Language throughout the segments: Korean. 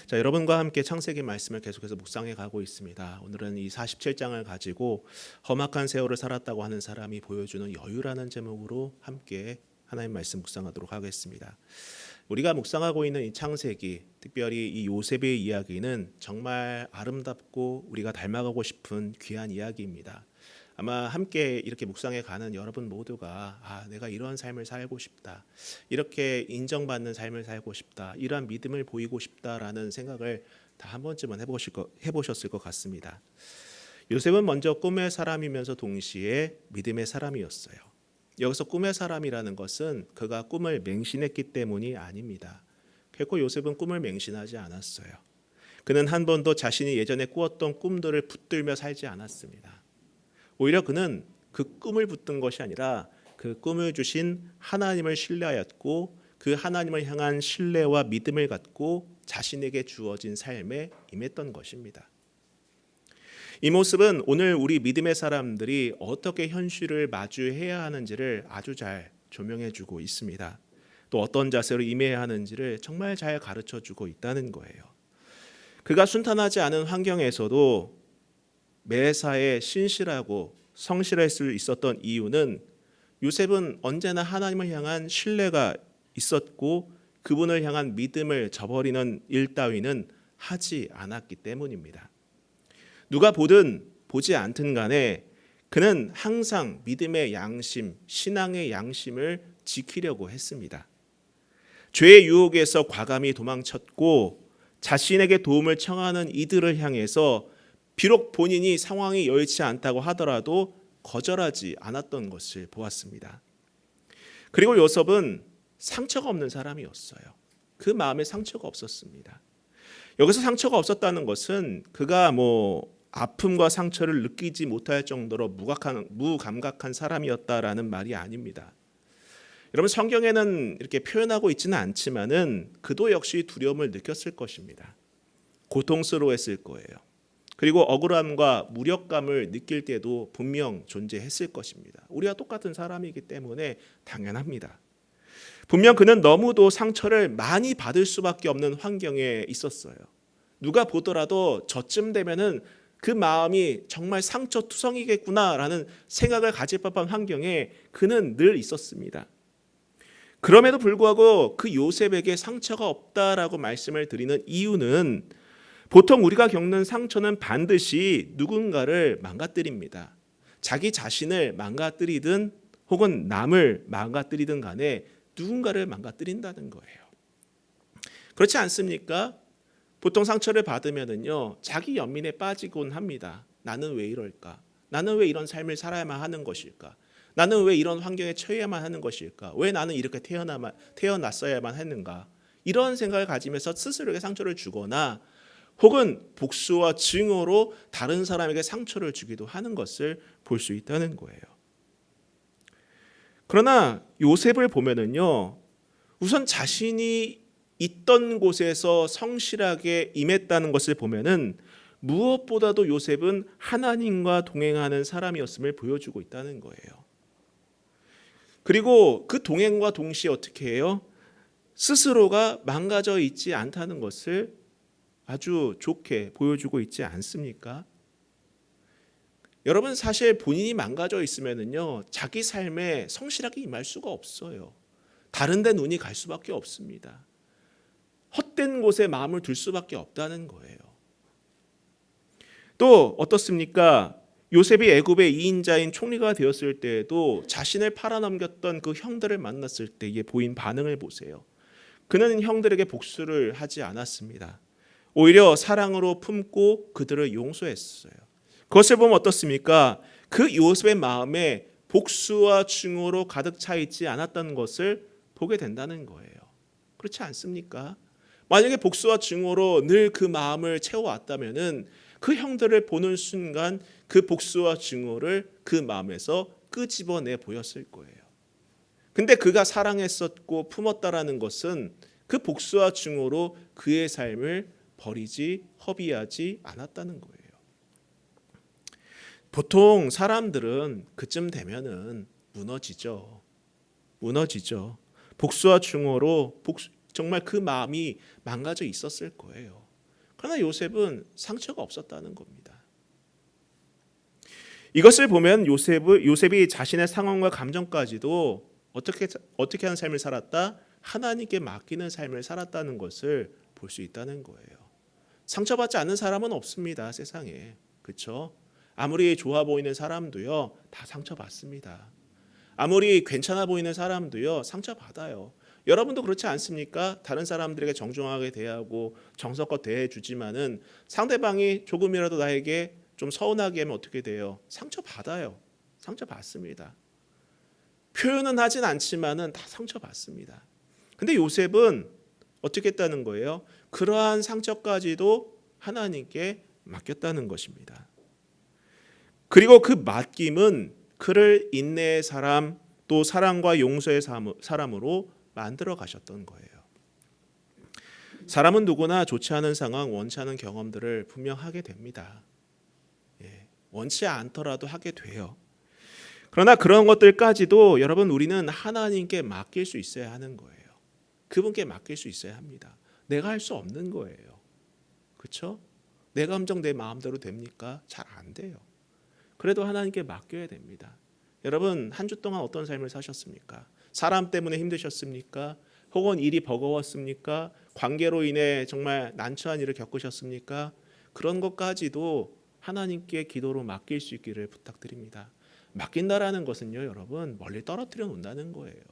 자, 여러분과 함께 창세기 말씀을 계속해서 묵상해 가고 있습니다. 오늘은 이 47장을 가지고 험악한 세월을 살았다고 하는 사람이 보여주는 여유라는 제목으로 함께 하나님 말씀 묵상하도록 하겠습니다. 우리가 묵상하고 있는 이 창세기, 특별히 이 요셉의 이야기는 정말 아름답고 우리가 닮아가고 싶은 귀한 이야기입니다. 아마 함께 이렇게 묵상해 가는 여러분 모두가 내가 이런 삶을 살고 싶다, 이렇게 인정받는 삶을 살고 싶다, 이러한 믿음을 보이고 싶다라는 생각을 다 한 번쯤은 해보셨을 것 같습니다. 요셉은 먼저 꿈의 사람이면서 동시에 믿음의 사람이었어요. 여기서 꿈의 사람이라는 것은 그가 꿈을 맹신했기 때문이 아닙니다. 결코 요셉은 꿈을 맹신하지 않았어요. 그는 한 번도 자신이 예전에 꾸었던 꿈들을 붙들며 살지 않았습니다. 오히려 그는 그 꿈을 붙든 것이 아니라 그 꿈을 주신 하나님을 신뢰하였고, 그 하나님을 향한 신뢰와 믿음을 갖고 자신에게 주어진 삶에 임했던 것입니다. 이 모습은 오늘 우리 믿음의 사람들이 어떻게 현실을 마주해야 하는지를 아주 잘 조명해 주고 있습니다. 또 어떤 자세로 임해야 하는지를 정말 잘 가르쳐 주고 있다는 거예요. 그가 순탄하지 않은 환경에서도 매사에 신실하고 성실할 수 있었던 이유는 요셉은 언제나 하나님을 향한 신뢰가 있었고 그분을 향한 믿음을 저버리는 일 따위는 하지 않았기 때문입니다. 누가 보든 보지 않든 간에 그는 항상 믿음의 양심, 신앙의 양심을 지키려고 했습니다. 죄의 유혹에서 과감히 도망쳤고 자신에게 도움을 청하는 이들을 향해서 비록 본인이 상황이 여의치 않다고 하더라도 거절하지 않았던 것을 보았습니다. 그리고 요셉은 상처가 없는 사람이었어요. 그 마음에 상처가 없었습니다. 여기서 상처가 없었다는 것은 그가 아픔과 상처를 느끼지 못할 정도로 무감각한 사람이었다라는 말이 아닙니다. 여러분, 성경에는 이렇게 표현하고 있지는 않지만은 그도 역시 두려움을 느꼈을 것입니다. 고통스러워했을 거예요. 그리고 억울함과 무력감을 느낄 때도 분명 존재했을 것입니다. 우리와 똑같은 사람이기 때문에 당연합니다. 분명 그는 너무도 상처를 많이 받을 수밖에 없는 환경에 있었어요. 누가 보더라도 저쯤 되면은 그 마음이 정말 상처투성이겠구나라는 생각을 가질 법한 환경에 그는 늘 있었습니다. 그럼에도 불구하고 그 요셉에게 상처가 없다라고 말씀을 드리는 이유는 보통 우리가 겪는 상처는 반드시 누군가를 망가뜨립니다. 자기 자신을 망가뜨리든 혹은 남을 망가뜨리든 간에 누군가를 망가뜨린다는 거예요. 그렇지 않습니까? 보통 상처를 받으면은요, 자기 연민에 빠지곤 합니다. 나는 왜 이럴까? 나는 왜 이런 삶을 살아야만 하는 것일까? 나는 왜 이런 환경에 처해야만 하는 것일까? 왜 나는 이렇게 태어났어야만 했는가? 이런 생각을 가지면서 스스로에게 상처를 주거나 혹은 복수와 증오로 다른 사람에게 상처를 주기도 하는 것을 볼 수 있다는 거예요. 그러나 요셉을 보면은요, 우선 자신이 있던 곳에서 성실하게 임했다는 것을 보면은 무엇보다도 요셉은 하나님과 동행하는 사람이었음을 보여주고 있다는 거예요. 그리고 그 동행과 동시에 어떻게 해요? 스스로가 망가져 있지 않다는 것을 아주 좋게 보여주고 있지 않습니까? 여러분, 사실 본인이 망가져 있으면은요, 자기 삶에 성실하게 임할 수가 없어요. 다른 데 눈이 갈 수밖에 없습니다. 헛된 곳에 마음을 둘 수밖에 없다는 거예요. 또 어떻습니까? 요셉이 애굽의 2인자인 총리가 되었을 때에도 자신을 팔아넘겼던 그 형들을 만났을 때에 보인 반응을 보세요. 그는 형들에게 복수를 하지 않았습니다. 오히려 사랑으로 품고 그들을 용서했어요. 그것을 보면 어떻습니까? 그 요셉의 마음에 복수와 증오로 가득 차 있지 않았다는 것을 보게 된다는 거예요. 그렇지 않습니까? 만약에 복수와 증오로 늘 그 마음을 채워왔다면은 그 형들을 보는 순간 그 복수와 증오를 그 마음에서 끄집어내 보였을 거예요. 근데 그가 사랑했었고 품었다라는 것은 그 복수와 증오로 그의 삶을 버리지 허비하지 않았다는 거예요. 보통 사람들은 그쯤 되면은 무너지죠. 복수와 증오로 정말 그 마음이 망가져 있었을 거예요. 그러나 요셉은 상처가 없었다는 겁니다. 이것을 보면 요셉이 자신의 상황과 감정까지도 어떻게 하는 삶을 살았다? 하나님께 맡기는 삶을 살았다는 것을 볼 수 있다는 거예요. 상처받지 않는 사람은 없습니다, 세상에. 그렇죠? 아무리 좋아 보이는 사람도요, 다 상처받습니다. 아무리 괜찮아 보이는 사람도요, 상처받아요. 여러분도 그렇지 않습니까? 다른 사람들에게 정중하게 대하고 정성껏 대해주지만은 상대방이 조금이라도 나에게 좀 서운하게 하면 어떻게 돼요? 상처받아요. 상처받습니다. 표현은 하진 않지만은 다 상처받습니다. 근데 요셉은 어떻게 했다는 거예요? 그러한 상처까지도 하나님께 맡겼다는 것입니다. 그리고 그 맡김은 그를 인내의 사람, 또 사랑과 용서의 사람으로 만들어 가셨던 거예요. 사람은 누구나 좋지 않은 상황, 원치 않은 경험들을 분명 하게 됩니다. 원치 않더라도 하게 돼요. 그러나 그런 것들까지도 여러분, 우리는 하나님께 맡길 수 있어야 하는 거예요. 그분께 맡길 수 있어야 합니다. 내가 할 수 없는 거예요. 그렇죠? 내 감정 내 마음대로 됩니까? 잘 안 돼요. 그래도 하나님께 맡겨야 됩니다. 여러분, 한 주 동안 어떤 삶을 사셨습니까? 사람 때문에 힘드셨습니까? 혹은 일이 버거웠습니까? 관계로 인해 정말 난처한 일을 겪으셨습니까? 그런 것까지도 하나님께 기도로 맡길 수 있기를 부탁드립니다. 맡긴다라는 것은요, 여러분, 멀리 떨어뜨려 놓는다는 거예요.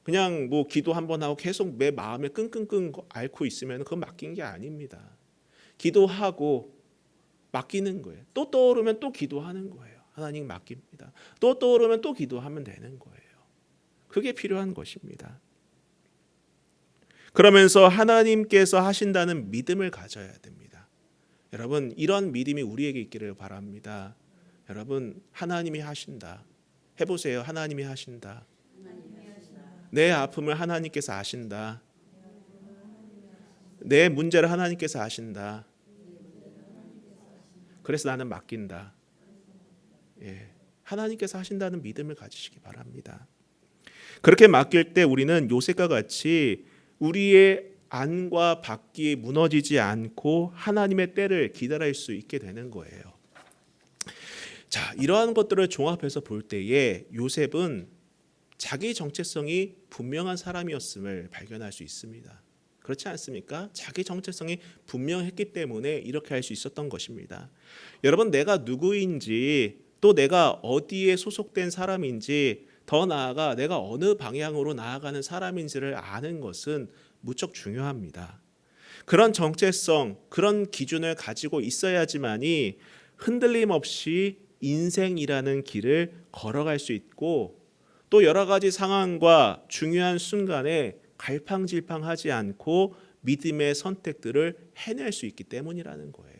그냥 뭐 기도 한번 하고 계속 내 마음에 끙끙끙 앓고 있으면 그건 맡긴 게 아닙니다. 기도하고 맡기는 거예요. 또 떠오르면 또 기도하는 거예요. 하나님 맡깁니다. 또 떠오르면 또 기도하면 되는 거예요. 그게 필요한 것입니다. 그러면서 하나님께서 하신다는 믿음을 가져야 됩니다. 여러분, 이런 믿음이 우리에게 있기를 바랍니다. 여러분, 하나님이 하신다. 해보세요. 하나님이 하신다. 내 아픔을 하나님께서 아신다. 내 문제를 하나님께서 아신다. 그래서 나는 맡긴다. 하나님께서 하신다는 믿음을 가지시기 바랍니다. 그렇게 맡길 때 우리는 요셉과 같이 우리의 안과 밖이 무너지지 않고 하나님의 때를 기다릴 수 있게 되는 거예요. 자, 이러한 것들을 종합해서 볼 때에 요셉은 자기 정체성이 분명한 사람이었음을 발견할 수 있습니다. 그렇지 않습니까? 자기 정체성이 분명했기 때문에 이렇게 할 수 있었던 것입니다. 여러분, 내가 누구인지, 또 내가 어디에 소속된 사람인지, 더 나아가 내가 어느 방향으로 나아가는 사람인지를 아는 것은 무척 중요합니다. 그런 정체성, 그런 기준을 가지고 있어야지만이 흔들림 없이 인생이라는 길을 걸어갈 수 있고, 또 여러 가지 상황과 중요한 순간에 갈팡질팡하지 않고 믿음의 선택들을 해낼 수 있기 때문이라는 거예요.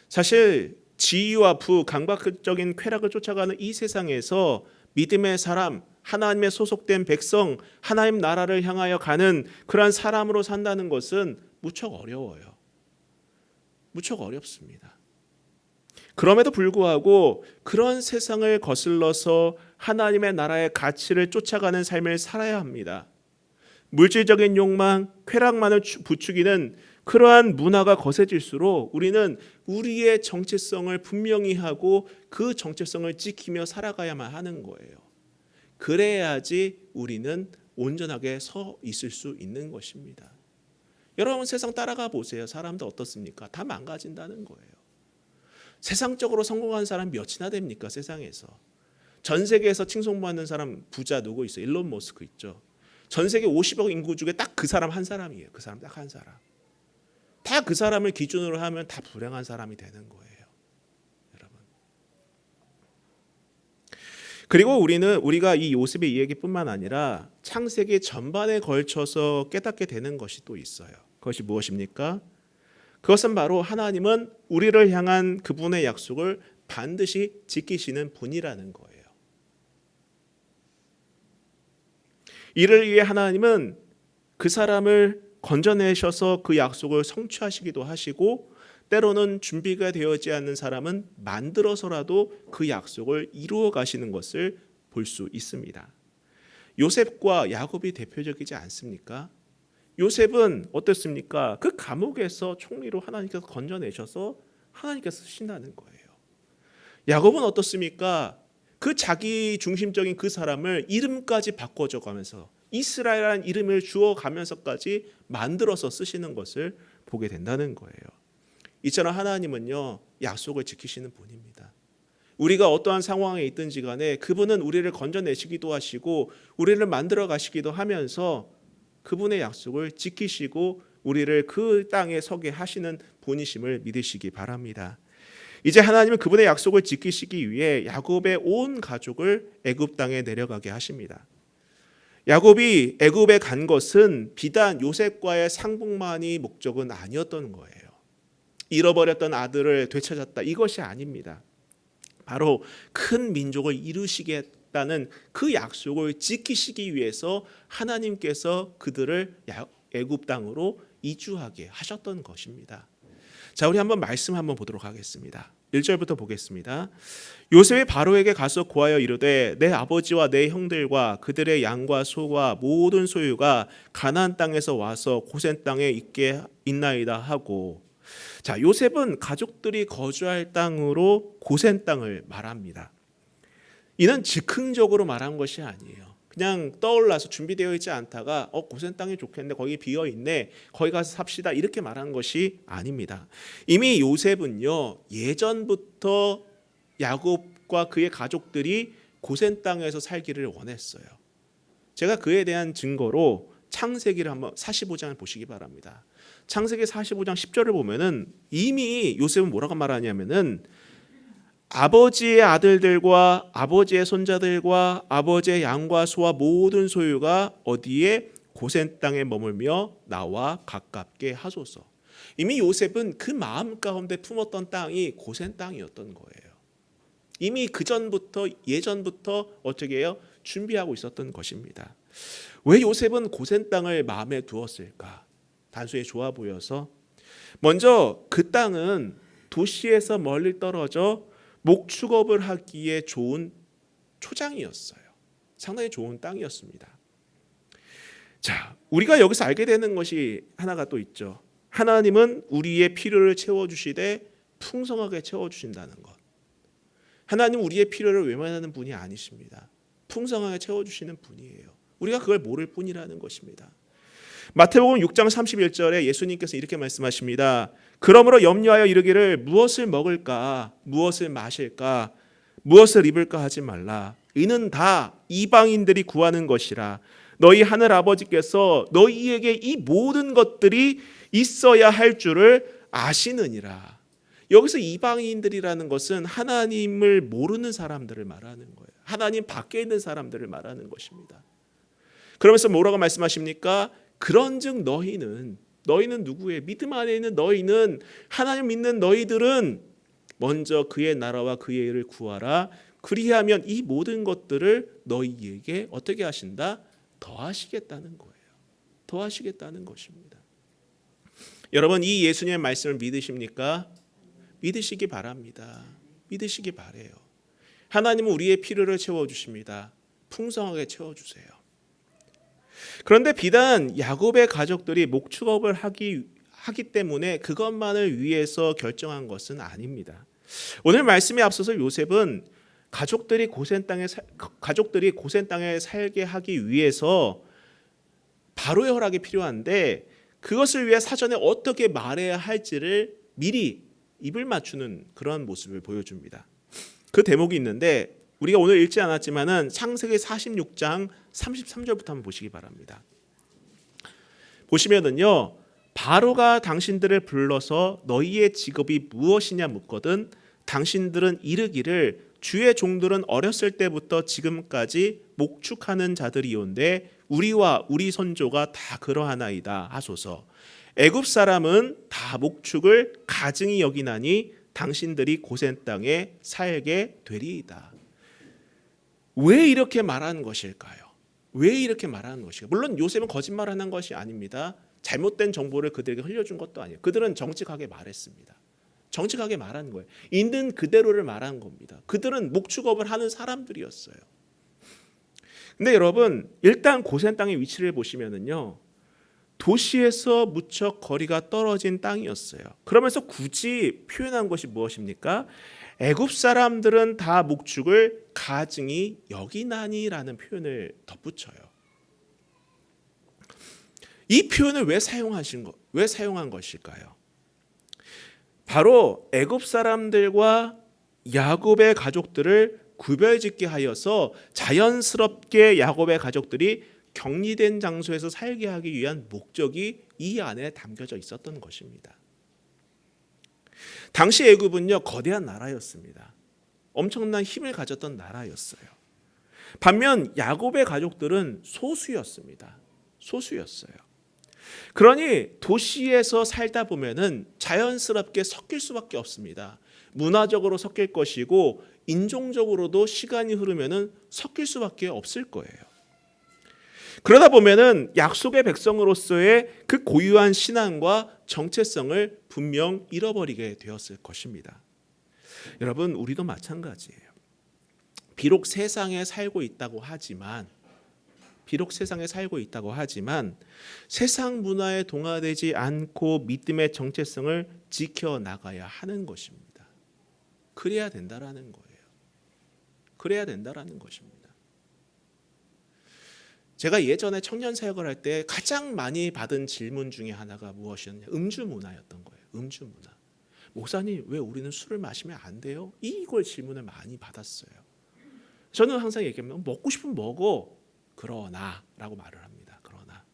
사실 지위와 부, 강박적인 쾌락을 쫓아가는 이 세상에서 믿음의 사람, 하나님의 소속된 백성, 하나님 나라를 향하여 가는 그러한 사람으로 산다는 것은 무척 어려워요. 무척 어렵습니다. 그럼에도 불구하고 그런 세상을 거슬러서 하나님의 나라의 가치를 쫓아가는 삶을 살아야 합니다. 물질적인 욕망, 쾌락만을 부추기는 그러한 문화가 거세질수록 우리는 우리의 정체성을 분명히 하고 그 정체성을 지키며 살아가야만 하는 거예요. 그래야지 우리는 온전하게 서 있을 수 있는 것입니다. 여러분, 세상 따라가 보세요. 사람들 어떻습니까? 다 망가진다는 거예요. 세상적으로 성공한 사람 몇이나 됩니까? 세상에서. 전 세계에서 칭송받는 사람 부자 누구 있어요? 일론 머스크 있죠. 전 세계 50억 인구 중에 딱 그 사람 한 사람이에요. 그 사람 딱 한 사람. 다 그 사람을 기준으로 하면 다 불행한 사람이 되는 거예요. 여러분. 그리고 우리가 이 요셉의 이야기뿐만 아니라 창세기 전반에 걸쳐서 깨닫게 되는 것이 또 있어요. 그것이 무엇입니까? 그것은 바로 하나님은 우리를 향한 그분의 약속을 반드시 지키시는 분이라는 거예요. 이를 위해 하나님은 그 사람을 건져내셔서 그 약속을 성취하시기도 하시고, 때로는 준비가 되어지지 않는 사람은 만들어서라도 그 약속을 이루어 가시는 것을 볼 수 있습니다. 요셉과 야곱이 대표적이지 않습니까? 요셉은 어땠습니까? 그 감옥에서 총리로 하나님께서 건져내셔서 하나님께서 쓰신다는 거예요. 야곱은 어떻습니까? 그 자기 중심적인 그 사람을 이름까지 바꿔줘 가면서 이스라엘이라는 이름을 주어 가면서까지 만들어서 쓰시는 것을 보게 된다는 거예요. 이처럼 하나님은요, 약속을 지키시는 분입니다. 우리가 어떠한 상황에 있든지 간에 그분은 우리를 건져내시기도 하시고 우리를 만들어 가시기도 하면서 그분의 약속을 지키시고 우리를 그 땅에 서게 하시는 분이심을 믿으시기 바랍니다. 이제 하나님은 그분의 약속을 지키시기 위해 야곱의 온 가족을 애굽 땅에 내려가게 하십니다. 야곱이 애굽에 간 것은 비단 요셉과의 상봉만이 목적은 아니었던 거예요. 잃어버렸던 아들을 되찾았다, 이것이 아닙니다. 바로 큰 민족을 이루시겠다는 그 약속을 지키시기 위해서 하나님께서 그들을 애굽 땅으로 이주하게 하셨던 것입니다. 자, 우리 한번 말씀 한번 보도록 하겠습니다. 1절부터 보겠습니다. 요셉이 바로에게 가서 고하여 이르되 내 아버지와 내 형들과 그들의 양과 소와 모든 소유가 가나안 땅에서 와서 고센 땅에 있게 있나이다 하고, 자, 요셉은 가족들이 거주할 땅으로 고센 땅을 말합니다. 이는 즉흥적으로 말한 것이 아니에요. 그냥 떠올라서 준비되어 있지 않다가 고센 땅이 좋겠네, 거기 비어 있네, 거기 가서 삽시다, 이렇게 말한 것이 아닙니다. 이미 요셉은요, 예전부터 야곱과 그의 가족들이 고센 땅에서 살기를 원했어요. 제가 그에 대한 증거로 창세기를 한번 45장을 보시기 바랍니다. 창세기 45장 10절을 보면은 이미 요셉은 뭐라고 말하냐면은 아버지의 아들들과 아버지의 손자들과 아버지의 양과 소와 모든 소유가 어디에? 고센 땅에 머물며 나와 가깝게 하소서. 이미 요셉은 그 마음 가운데 품었던 땅이 고센 땅이었던 거예요. 이미 그 전부터 예전부터 어떻게 해요? 준비하고 있었던 것입니다. 왜 요셉은 고센 땅을 마음에 두었을까? 단순히 좋아 보여서? 먼저 그 땅은 도시에서 멀리 떨어져 목축업을 하기에 좋은 초장이었어요. 상당히 좋은 땅이었습니다. 자, 우리가 여기서 알게 되는 것이 하나가 또 있죠. 하나님은 우리의 필요를 채워주시되 풍성하게 채워주신다는 것. 하나님은 우리의 필요를 외면하는 분이 아니십니다. 풍성하게 채워주시는 분이에요. 우리가 그걸 모를 뿐이라는 것입니다. 마태복음 6장 31절에 예수님께서 이렇게 말씀하십니다. 그러므로 염려하여 이르기를 무엇을 먹을까, 무엇을 마실까, 무엇을 입을까 하지 말라. 이는 다 이방인들이 구하는 것이라. 너희 하늘 아버지께서 너희에게 이 모든 것들이 있어야 할 줄을 아시느니라. 여기서 이방인들이라는 것은 하나님을 모르는 사람들을 말하는 거예요. 하나님 밖에 있는 사람들을 말하는 것입니다. 그러면서 뭐라고 말씀하십니까? 그런즉 너희는 누구의? 믿음 안에 있는 너희는, 하나님 믿는 너희들은 먼저 그의 나라와 그의 일을 구하라. 그리하면 이 모든 것들을 너희에게 어떻게 하신다? 더하시겠다는 거예요. 더하시겠다는 것입니다. 여러분, 이 예수님의 말씀을 믿으십니까? 믿으시기 바랍니다. 믿으시기 바래요. 하나님은 우리의 필요를 채워주십니다. 풍성하게 채워주세요. 그런데 비단 야곱의 가족들이 목축업을 하기 때문에 그것만을 위해서 결정한 것은 아닙니다. 오늘 말씀에 앞서서 요셉은 가족들이 고센 땅에 살게 하기 위해서 바로의 허락이 필요한데 그것을 위해 사전에 어떻게 말해야 할지를 미리 입을 맞추는 그런 모습을 보여줍니다. 그 대목이 있는데 우리가 오늘 읽지 않았지만은 창세기 46장 33절부터 한번 보시기 바랍니다. 보시면은요, 바로가 당신들을 불러서 너희의 직업이 무엇이냐 묻거든 당신들은 이르기를 주의 종들은 어렸을 때부터 지금까지 목축하는 자들이온데 우리와 우리 선조가 다 그러하나이다 하소서. 애굽 사람은 다 목축을 가증히 여기나니 당신들이 고센 땅에 살게 되리이다. 왜 이렇게 말하는 것일까요? 왜 이렇게 말하는 것일까요? 물론 요셉은 거짓말하는 것이 아닙니다. 잘못된 정보를 그들에게 흘려준 것도 아니에요. 그들은 정직하게 말했습니다. 정직하게 말한 거예요. 있는 그대로를 말한 겁니다. 그들은 목축업을 하는 사람들이었어요. 근데 여러분, 일단 고센 땅의 위치를 보시면은요, 도시에서 무척 거리가 떨어진 땅이었어요. 그러면서 굳이 표현한 것이 무엇입니까? 애굽 사람들은 다 목축을 가증히 여기나니라는 표현을 덧붙여요. 이 표현을 왜 사용한 것일까요? 바로 애굽 사람들과 야곱의 가족들을 구별짓게 하여서 자연스럽게 야곱의 가족들이 격리된 장소에서 살게 하기 위한 목적이 이 안에 담겨져 있었던 것입니다. 당시 애굽은요, 거대한 나라였습니다. 엄청난 힘을 가졌던 나라였어요. 반면 야곱의 가족들은 소수였습니다. 소수였어요. 그러니 도시에서 살다 보면은 자연스럽게 섞일 수밖에 없습니다. 문화적으로 섞일 것이고 인종적으로도 시간이 흐르면은 섞일 수밖에 없을 거예요. 그러다 보면은 약속의 백성으로서의 그 고유한 신앙과 정체성을 분명 잃어버리게 되었을 것입니다. 여러분, 우리도 마찬가지예요. 비록 세상에 살고 있다고 하지만 세상 문화에 동화되지 않고 믿음의 정체성을 지켜나가야 하는 것입니다. 그래야 된다라는 거예요. 그래야 된다라는 것입니다. 제가 예전에 청년 사역을 할 때 가장 많이 받은 질문 중에 하나가 무엇이었냐? 음주 문화였던 거예요. 음주 문화. 목사님, 왜 우리는 술을 마시면 안 돼요? 이걸 질문을 많이 받았어요. 저는 항상 얘기하면 먹고 싶으면 먹어. 그러나 라고 말을 합니다. 그러나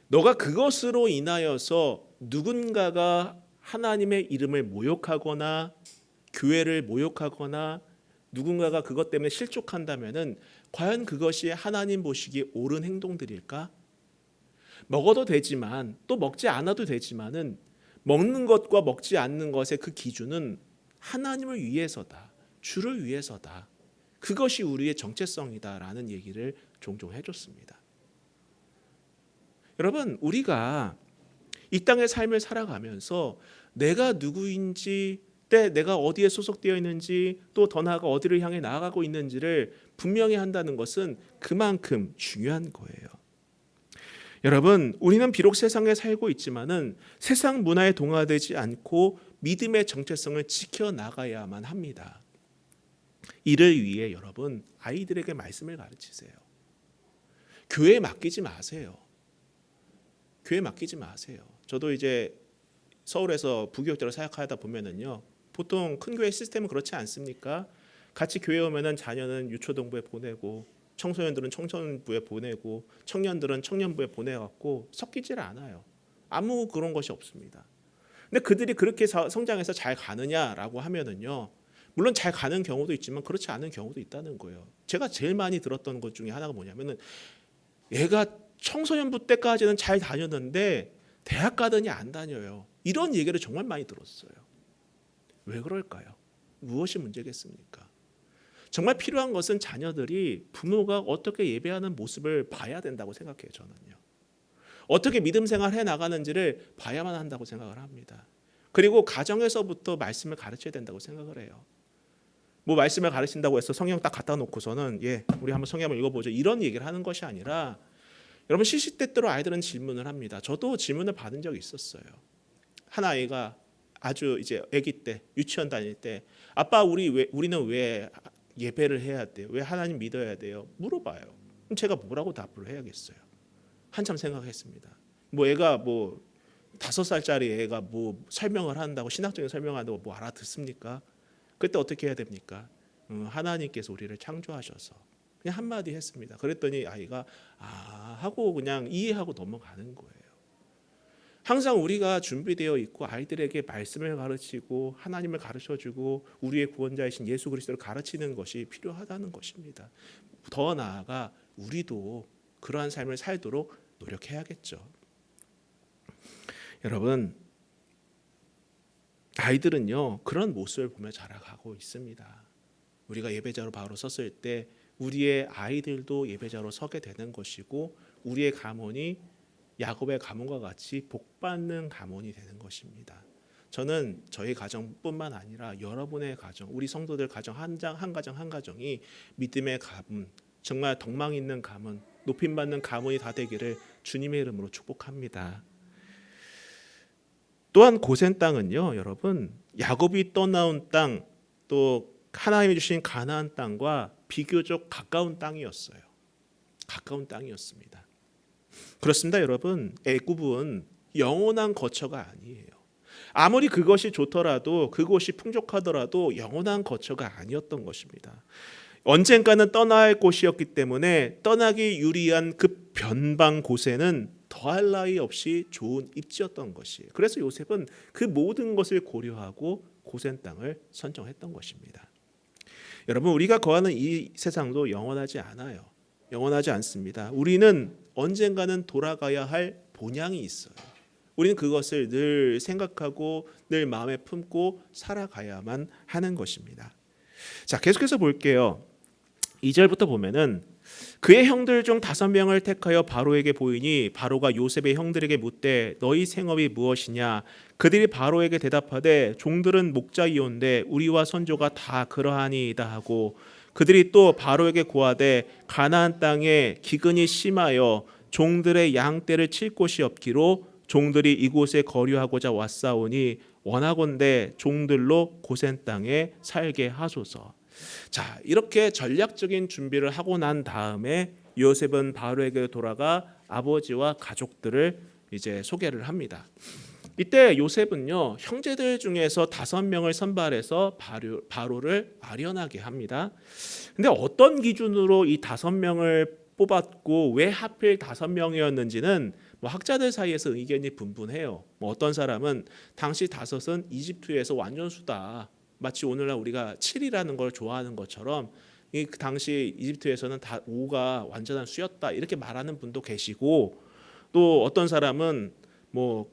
너가 그것으로 인하여서 누군가가 하나님의 이름을 모욕하거나 교회를 모욕하거나 누군가가 그것 때문에 실족한다면은 과연 그것이 하나님 보시기에 옳은 행동들일까? 먹어도 되지만 또 먹지 않아도 되지만은 먹는 것과 먹지 않는 것의 그 기준은 하나님을 위해서다. 주를 위해서다. 그것이 우리의 정체성이다라는 얘기를 종종 해줬습니다. 여러분, 우리가 이 땅의 삶을 살아가면서 내가 누구인지, 내가 어디에 소속되어 있는지, 또 더 나아가 어디를 향해 나아가고 있는지를 분명히 한다는 것은 그만큼 중요한 거예요. 여러분, 우리는 비록 세상에 살고 있지만은 세상 문화에 동화되지 않고 믿음의 정체성을 지켜나가야만 합니다. 이를 위해 여러분, 아이들에게 말씀을 가르치세요. 교회에 맡기지 마세요. 교회에 맡기지 마세요. 저도 이제 서울에서 부교육자로 사역하다 보면은요, 보통 큰 교회 시스템은 그렇지 않습니까? 같이 교회 오면은 자녀는 유초동부에 보내고, 청소년들은 청소년부에 보내고, 청년들은 청년부에 보내갖고 섞이질 않아요. 아무 그런 것이 없습니다. 근데 그들이 그렇게 성장해서 잘 가느냐라고 하면은요, 물론 잘 가는 경우도 있지만 그렇지 않은 경우도 있다는 거예요. 제가 제일 많이 들었던 것 중에 하나가 뭐냐면은 얘가 청소년부 때까지는 잘 다녔는데 대학 가더니 안 다녀요. 이런 얘기를 정말 많이 들었어요. 왜 그럴까요? 무엇이 문제겠습니까? 정말 필요한 것은 자녀들이 부모가 어떻게 예배하는 모습을 봐야 된다고 생각해요. 저는요. 어떻게 믿음 생활 해 나가는지를 봐야만 한다고 생각을 합니다. 그리고 가정에서부터 말씀을 가르쳐야 된다고 생각을 해요. 뭐 말씀을 가르친다고 해서 성경 딱 갖다 놓고서는 우리 한번 성경 한번 읽어보죠, 이런 얘기를 하는 것이 아니라, 여러분, 시시때때로 아이들은 질문을 합니다. 저도 질문을 받은 적이 있었어요. 한 아이가 아주 이제 아기 때, 유치원 다닐 때, 아빠 우리는 왜 예배를 해야 돼요? 왜 하나님 믿어야 돼요? 물어봐요. 그럼 제가 뭐라고 답을 해야겠어요? 한참 생각했습니다. 뭐 애가 뭐 5살짜리 애가 뭐 설명을 한다고, 신학적인 설명한다고 뭐 알아듣습니까? 그때 어떻게 해야 됩니까? 하나님께서 우리를 창조하셔서, 그냥 한마디 했습니다. 그랬더니 아이가 하고 그냥 이해하고 넘어가는 거예요. 항상 우리가 준비되어 있고 아이들에게 말씀을 가르치고 하나님을 가르쳐주고 우리의 구원자이신 예수 그리스도를 가르치는 것이 필요하다는 것입니다. 더 나아가 우리도 그러한 삶을 살도록 노력해야겠죠. 여러분, 아이들은요, 그런 모습을 보며 자라가고 있습니다. 우리가 예배자로 바로 섰을 때 우리의 아이들도 예배자로 서게 되는 것이고, 우리의 가문이 야곱의 가문과 같이 복받는 가문이 되는 것입니다. 저는 저희 가정뿐만 아니라 여러분의 가정, 우리 성도들 가정 한 가정이 믿음의 가문, 정말 덕망 있는 가문, 높임받는 가문이 다 되기를 주님의 이름으로 축복합니다. 또한 고센 땅은요, 여러분, 야곱이 떠나온 땅, 또 하나님이 주신 가나안 땅과 비교적 가까운 땅이었어요. 가까운 땅이었습니다. 그렇습니다, 여러분. 애굽은 영원한 거처가 아니에요. 아무리 그것이 좋더라도, 그곳이 풍족하더라도 영원한 거처가 아니었던 것입니다. 언젠가는 떠나야 할 곳이었기 때문에 떠나기 유리한 그 변방 곳에는 더할 나위 없이 좋은 입지였던 것이에요. 그래서 요셉은 그 모든 것을 고려하고 고센 땅을 선정했던 것입니다. 여러분, 우리가 거하는 이 세상도 영원하지 않아요. 영원하지 않습니다. 우리는 언젠가는 돌아가야 할 본향이 있어요. 우리는 그것을 늘 생각하고 늘 마음에 품고 살아가야만 하는 것입니다. 자, 계속해서 볼게요. 2절부터 보면은 그의 형들 중 5명을 택하여 바로에게 보이니 바로가 요셉의 형들에게 묻되 너희 생업이 무엇이냐? 그들이 바로에게 대답하되 종들은 목자이온데 우리와 선조가 다 그러하니이다 하고 그들이 또 바로에게 고하되 가나안 땅에 기근이 심하여 종들의 양떼를 칠 곳이 없기로 종들이 이곳에 거류하고자 왔사오니 원하건대 종들로 고센 땅에 살게 하소서. 자, 이렇게 전략적인 준비를 하고 난 다음에 요셉은 바로에게 돌아가 아버지와 가족들을 이제 소개를 합니다. 이때 요셉은요, 형제들 중에서 5명을 선발해서 바로를 아련하게 합니다. 근데 어떤 기준으로 이 5명을 뽑았고 왜 하필 5명이었는지는 학자들 사이에서 의견이 분분해요. 어떤 사람은 당시 5은 이집트에서 완전수다. 마치 오늘날 우리가 7이라는 걸 좋아하는 것처럼 그 당시 이집트에서는 다 5가 완전한 수였다 이렇게 말하는 분도 계시고, 또 어떤 사람은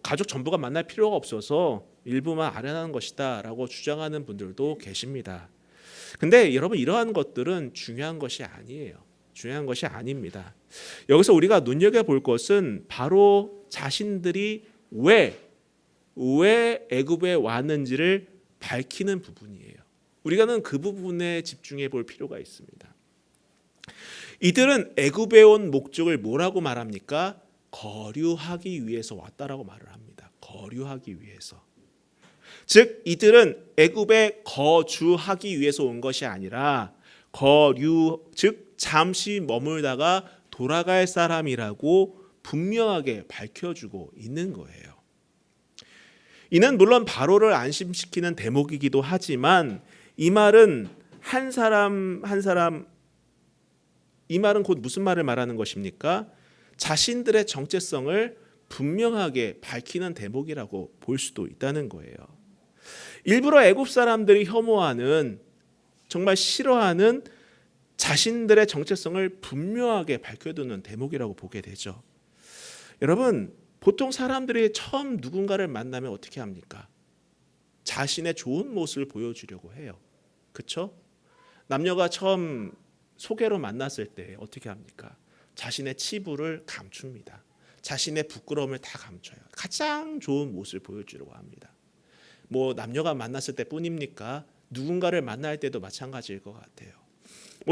가족 전부가 만날 필요가 없어서 일부만 아련하는 것이다라고 주장하는 분들도 계십니다. 근데 여러분, 이러한 것들은 중요한 것이 아니에요. 중요한 것이 아닙니다. 여기서 우리가 눈여겨볼 것은 바로 자신들이 왜 애굽에 왔는지를 밝히는 부분이에요. 우리가는 그 부분에 집중해 볼 필요가 있습니다. 이들은 애굽에 온 목적을 뭐라고 말합니까? 거류하기 위해서 왔다라고 말을 합니다. 거류하기 위해서. 즉 이들은 애굽에 거주하기 위해서 온 것이 아니라 즉 잠시 머물다가 돌아갈 사람이라고 분명하게 밝혀주고 있는 거예요. 이는 물론 바로를 안심시키는 대목이기도 하지만 이 말은 이 말은 곧 무슨 말을 말하는 것입니까? 자신들의 정체성을 분명하게 밝히는 대목이라고 볼 수도 있다는 거예요. 일부러 애굽 사람들이 혐오하는, 정말 싫어하는 자신들의 정체성을 분명하게 밝혀두는 대목이라고 보게 되죠. 여러분, 보통 사람들이 처음 누군가를 만나면 어떻게 합니까? 자신의 좋은 모습을 보여주려고 해요. 그렇죠? 남녀가 처음 소개로 만났을 때 어떻게 합니까? 자신의 치부를 감춥니다. 자신의 부끄러움을 다 감춰요. 가장 좋은 모습을 보여주려고 합니다. 남녀가 만났을 때뿐입니까? 누군가를 만날 때도 마찬가지일 것 같아요.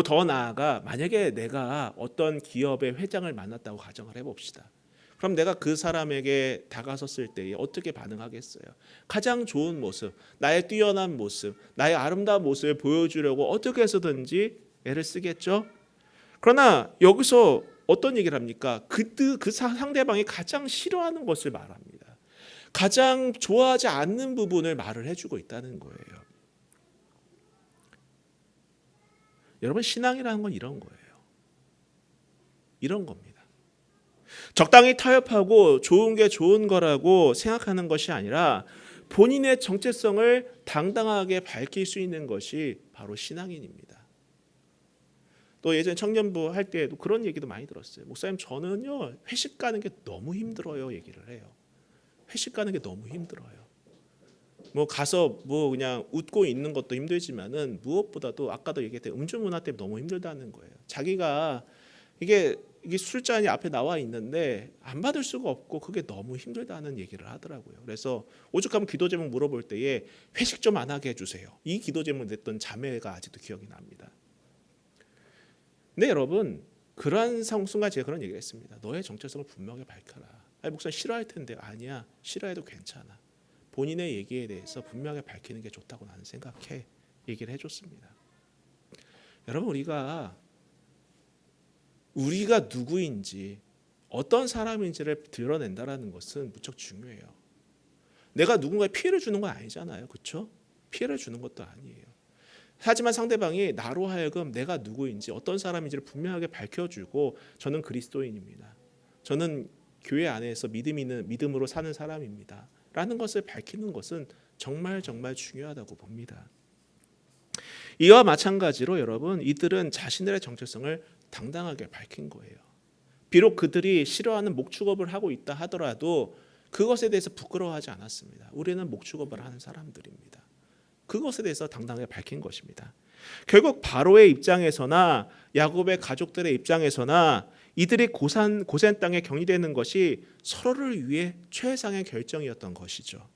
더 나아가 만약에 내가 어떤 기업의 회장을 만났다고 가정을 해봅시다. 그럼 내가 그 사람에게 다가섰을 때 어떻게 반응하겠어요? 가장 좋은 모습, 나의 뛰어난 모습, 나의 아름다운 모습을 보여주려고 어떻게 해서든지 애를 쓰겠죠? 그러나 여기서 어떤 얘기를 합니까? 그 상대방이 가장 싫어하는 것을 말합니다. 가장 좋아하지 않는 부분을 말을 해주고 있다는 거예요. 여러분, 신앙이라는 건 이런 거예요. 이런 겁니다. 적당히 타협하고 좋은 게 좋은 거라고 생각하는 것이 아니라 본인의 정체성을 당당하게 밝힐 수 있는 것이 바로 신앙인입니다. 또 예전에 청년부 할 때에도 그런 얘기도 많이 들었어요. 목사님, 저는요 회식 가는 게 너무 힘들어요 얘기를 해요. 회식 가는 게 너무 힘들어요. 가서 그냥 웃고 있는 것도 힘들지만은 무엇보다도 아까도 얘기했던 음주 문화 때문에 너무 힘들다는 거예요. 자기가 이게 술잔이 앞에 나와 있는데 안 받을 수가 없고 그게 너무 힘들다는 얘기를 하더라고요. 그래서 오죽하면 기도 제목 물어볼 때에 회식 좀 안 하게 해주세요. 이 기도 제목을 냈던 자매가 아직도 기억이 납니다. 근데 여러분, 그러한 순간 제가 그런 얘기를 했습니다. 너의 정체성을 분명하게 밝혀라. 아니, 목사 싫어할 텐데. 아니야, 싫어해도 괜찮아. 본인의 얘기에 대해서 분명하게 밝히는 게 좋다고 나는 생각해. 얘기를 해줬습니다. 여러분, 우리가 누구인지 어떤 사람인지를 드러낸다라는 것은 무척 중요해요. 내가 누군가에 피해를 주는 건 아니잖아요. 그렇죠? 피해를 주는 것도 아니에요. 하지만 상대방이 나로 하여금 내가 누구인지 어떤 사람인지를 분명하게 밝혀주고 저는 그리스도인입니다. 저는 교회 안에서 믿음으로 사는 사람입니다. 라는 것을 밝히는 것은 정말 중요하다고 봅니다. 이와 마찬가지로 여러분, 이들은 자신들의 정체성을 당당하게 밝힌 거예요. 비록 그들이 싫어하는 목축업을 하고 있다 하더라도 그것에 대해서 부끄러워하지 않았습니다. 우리는 목축업을 하는 사람들입니다. 그것에 대해서 당당하게 밝힌 것입니다. 결국 바로의 입장에서나 야곱의 가족들의 입장에서나 이들이 고센 땅에 격리되는 것이 서로를 위해 최상의 결정이었던 것이죠.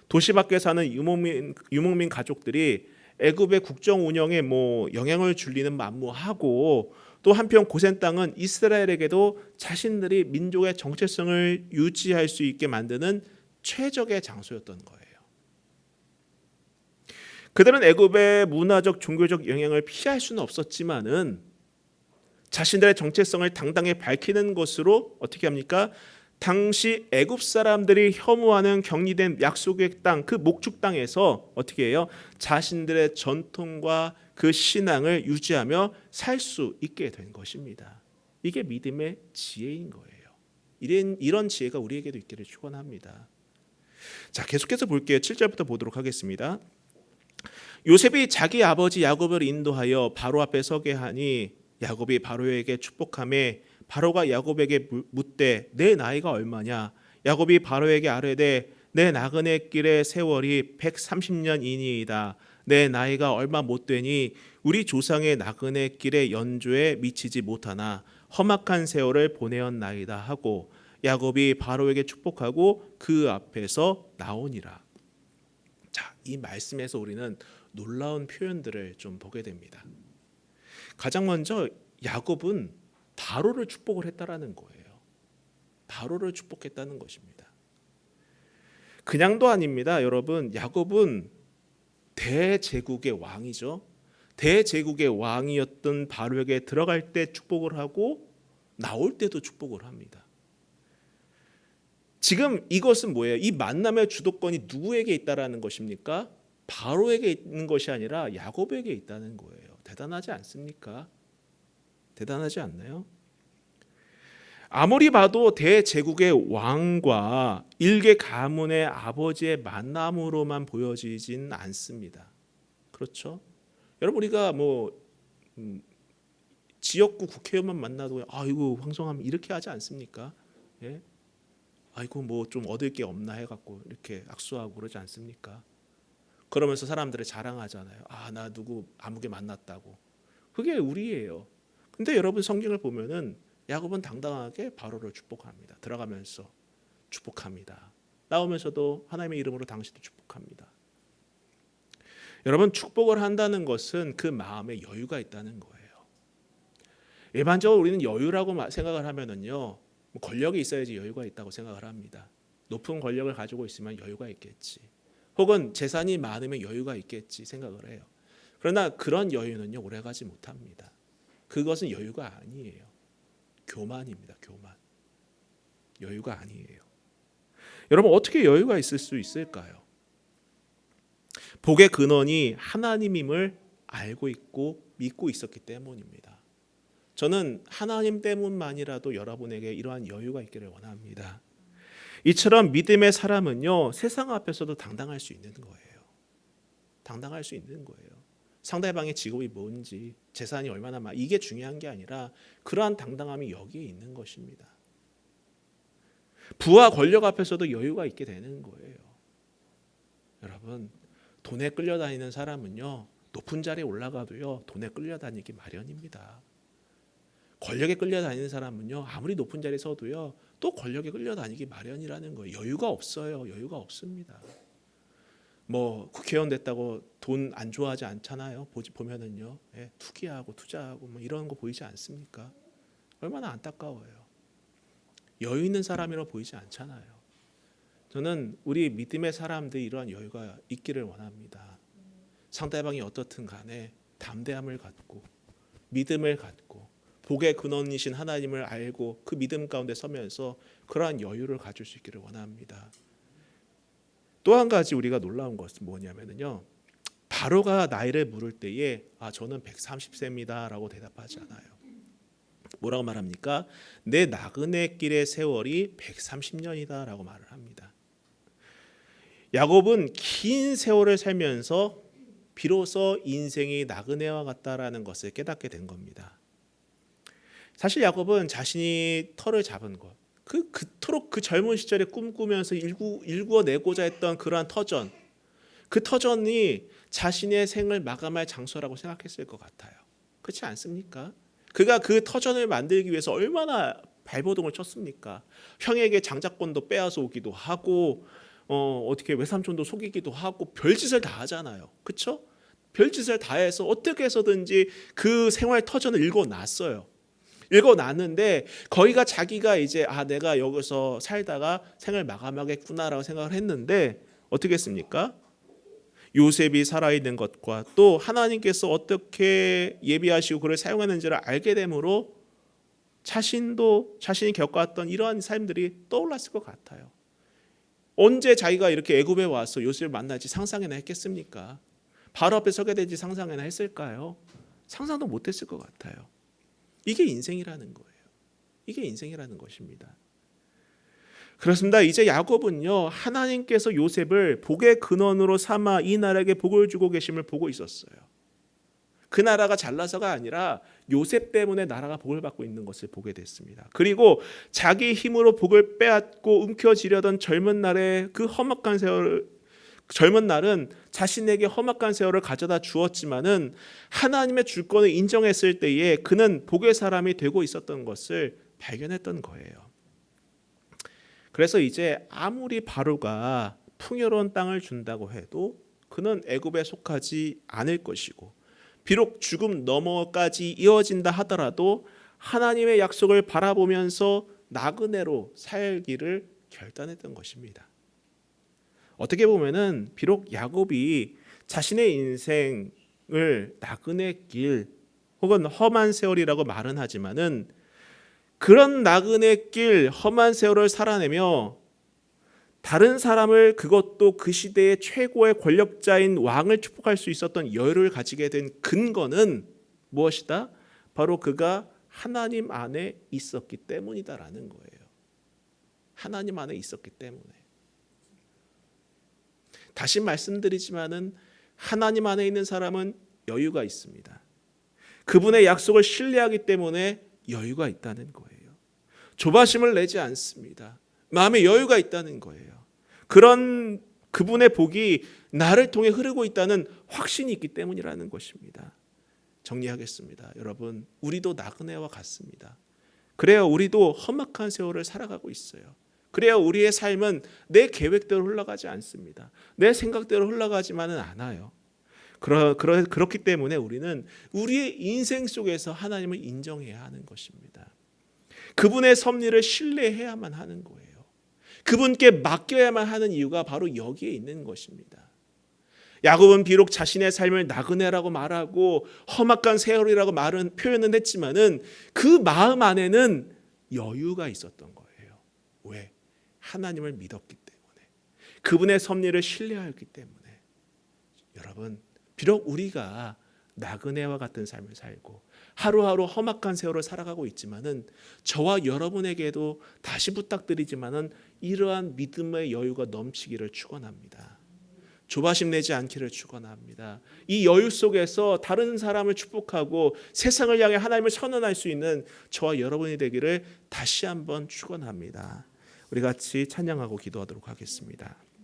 도시 밖에 사는 유목민 가족들이 애굽의 국정 운영에 영향을 줄리는 만무하고 또 한편 고센 땅은 이스라엘에게도 자신들이 민족의 정체성을 유지할 수 있게 만드는 최적의 장소였던 거예요. 그들은 애굽의 문화적 종교적 영향을 피할 수는 없었지만은 자신들의 정체성을 당당히 밝히는 것으로 어떻게 합니까? 당시 애굽 사람들이 혐오하는 격리된 약속의 땅, 그 목축 땅에서 어떻게 해요? 자신들의 전통과 그 신앙을 유지하며 살 수 있게 된 것입니다. 이게 믿음의 지혜인 거예요. 이런 지혜가 우리에게도 있기를 축원합니다. 자, 계속해서 볼게요. 7절부터 보도록 하겠습니다. 요셉이 자기 아버지 야곱을 인도하여 바로 앞에 서게 하니 야곱이 바로에게 축복하매 바로가 야곱에게 묻되 내 나이가 얼마냐? 야곱이 바로에게 아뢰되 내 나그네 길의 세월이 130년이니이다. 내 나이가 얼마 못 되니 우리 조상의 나그네 길의 연조에 미치지 못하나 험악한 세월을 보내었나이다 하고 야곱이 바로에게 축복하고 그 앞에서 나오니라. 자, 이 말씀에서 우리는 놀라운 표현들을 좀 보게 됩니다. 가장 먼저 야곱은 바로를 축복을 했다라는 거예요. 바로를 축복했다는 것입니다. 그냥도 아닙니다. 여러분, 야곱은 대제국의 왕이죠. 대제국의 왕이었던 바로에게 들어갈 때 축복을 하고 나올 때도 축복을 합니다. 지금 이것은 뭐예요? 이 만남의 주도권이 누구에게 있다라는 것입니까? 바로에게 있는 것이 아니라 야곱에게 있다는 거예요. 대단하지 않습니까? 대단하지 않나요? 아무리 봐도 대제국의 왕과 일개 가문의 아버지의 만남으로만 보여지진 않습니다. 그렇죠? 여러분, 우리가 지역구 국회의원만 만나도 아이고 황성함 이렇게 하지 않습니까? 예? 아이고 좀 얻을 게 없나 해갖고 이렇게 악수하고 그러지 않습니까? 그러면서 사람들을 자랑하잖아요. 나 누구 아무개 만났다고. 그게 우리예요. 근데 여러분, 성경을 보면은 야곱은 당당하게 바로를 축복합니다. 들어가면서 축복합니다. 나오면서도 하나님의 이름으로 당신도 축복합니다. 여러분, 축복을 한다는 것은 그 마음에 여유가 있다는 거예요. 일반적으로 우리는 여유라고 생각을 하면은요, 권력이 있어야지 여유가 있다고 생각을 합니다. 높은 권력을 가지고 있으면 여유가 있겠지. 혹은 재산이 많으면 여유가 있겠지 생각을 해요. 그러나 그런 여유는요, 오래가지 못합니다. 그것은 여유가 아니에요. 교만입니다. 교만. 여유가 아니에요. 여러분, 어떻게 여유가 있을 수 있을까요? 복의 근원이 하나님임을 알고 있고 믿고 있었기 때문입니다. 저는 하나님 때문만이라도 여러분에게 이러한 여유가 있기를 원합니다. 이처럼 믿음의 사람은요, 세상 앞에서도 당당할 수 있는 거예요. 당당할 수 있는 거예요. 상대방의 직업이 뭔지, 재산이 얼마나 많이, 이게 중요한 게 아니라 그러한 당당함이 여기에 있는 것입니다. 부와 권력 앞에서도 여유가 있게 되는 거예요. 여러분, 돈에 끌려다니는 사람은요, 높은 자리에 올라가도요, 돈에 끌려다니기 마련입니다. 권력에 끌려다니는 사람은요, 아무리 높은 자리에 서도요, 또 권력에 끌려다니기 마련이라는 거예요. 여유가 없어요. 여유가 없습니다. 국회의원 됐다고 돈 안 좋아하지 않잖아요. 보면은요, 투기하고 투자하고 이런 거 보이지 않습니까? 얼마나 안타까워요. 여유 있는 사람이라 보이지 않잖아요. 저는 우리 믿음의 사람들이 이러한 여유가 있기를 원합니다. 상대방이 어떻든 간에 담대함을 갖고 믿음을 갖고 복의 근원이신 하나님을 알고 그 믿음 가운데 서면서 그러한 여유를 가질 수 있기를 원합니다. 또 한 가지 우리가 놀라운 것은 뭐냐면요, 바로가 나이를 물을 때에 저는 130세입니다 라고 대답하지 않아요. 뭐라고 말합니까? 내 나그네 길의 세월이 130년이다 라고 말을 합니다. 야곱은 긴 세월을 살면서 비로소 인생이 나그네와 같다라는 것을 깨닫게 된 겁니다. 사실 야곱은 자신이 터를 잡은 것, 그토록 그 젊은 시절에 꿈꾸면서 일구어내고자 했던 그러한 터전, 그 터전이 자신의 생을 마감할 장소라고 생각했을 것 같아요. 그렇지 않습니까? 그가 그 터전을 만들기 위해서 얼마나 발버둥을 쳤습니까? 형에게 장자권도 빼앗아 오기도 하고 어떻게 외삼촌도 속이기도 하고 별짓을 다 하잖아요. 그렇죠? 별짓을 다 해서 어떻게 해서든지 그 생활 터전을 읽어놨어요. 읽어놨는데 거기가 자기가 이제 내가 여기서 살다가 생을 마감하겠구나라고 생각을 했는데 어떻게 했습니까? 요셉이 살아있는 것과 또 하나님께서 어떻게 예비하시고 그를 사용하는지를 알게 되므로 자신이 겪어왔던 이러한 삶들이 떠올랐을 것 같아요. 언제 자기가 이렇게 애굽에 와서 요셉을 만날지 상상이나 했겠습니까? 바로 앞에 서게 될지 상상이나 했을까요? 상상도 못했을 것 같아요. 이게 인생이라는 거예요. 이게 인생이라는 것입니다. 그렇습니다. 이제 야곱은요, 하나님께서 요셉을 복의 근원으로 삼아 이 나라에게 복을 주고 계심을 보고 있었어요. 그 나라가 잘나서가 아니라 요셉 때문에 나라가 복을 받고 있는 것을 보게 됐습니다. 그리고 자기 힘으로 복을 빼앗고 움켜쥐려던 젊은 날의 그 험악한 세월, 젊은 날은 자신에게 험악한 세월을 가져다 주었지만은 하나님의 주권을 인정했을 때에 그는 복의 사람이 되고 있었던 것을 발견했던 거예요. 그래서 이제 아무리 바로가 풍요로운 땅을 준다고 해도 그는 애굽에 속하지 않을 것이고, 비록 죽음 너머까지 이어진다 하더라도 하나님의 약속을 바라보면서 나그네로 살기를 결단했던 것입니다. 어떻게 보면은 비록 야곱이 자신의 인생을 나그네 길 혹은 험한 세월이라고 말은 하지만은 그런 나그네 길 험한 세월을 살아내며 다른 사람을, 그것도 그 시대의 최고의 권력자인 왕을 축복할 수 있었던 여유를 가지게 된 근거는 무엇이다? 바로 그가 하나님 안에 있었기 때문이다라는 거예요. 하나님 안에 있었기 때문에. 다시 말씀드리지만은 하나님 안에 있는 사람은 여유가 있습니다. 그분의 약속을 신뢰하기 때문에 여유가 있다는 거예요. 조바심을 내지 않습니다. 마음에 여유가 있다는 거예요. 그런 그분의 복이 나를 통해 흐르고 있다는 확신이 있기 때문이라는 것입니다. 정리하겠습니다. 여러분, 우리도 나그네와 같습니다. 그래요, 우리도 험악한 세월을 살아가고 있어요. 그래요, 우리의 삶은 내 계획대로 흘러가지 않습니다. 내 생각대로 흘러가지만은 않아요. 그렇기 때문에 우리는 우리의 인생 속에서 하나님을 인정해야 하는 것입니다. 그분의 섭리를 신뢰해야만 하는 거예요. 그분께 맡겨야만 하는 이유가 바로 여기에 있는 것입니다. 야곱은 비록 자신의 삶을 나그네라고 말하고 험악한 세월이라고 표현은 했지만은 그 마음 안에는 여유가 있었던 거예요. 왜? 하나님을 믿었기 때문에, 그분의 섭리를 신뢰하였기 때문에. 여러분, 비록 우리가 나그네와 같은 삶을 살고 하루하루 험악한 세월을 살아가고 있지만은 저와 여러분에게도 다시 부탁드리지만은 이러한 믿음의 여유가 넘치기를 축원합니다. 조바심 내지 않기를 축원합니다. 이 여유 속에서 다른 사람을 축복하고 세상을 향해 하나님을 선언할 수 있는 저와 여러분이 되기를 다시 한번 축원합니다. 우리 같이 찬양하고 기도하도록 하겠습니다.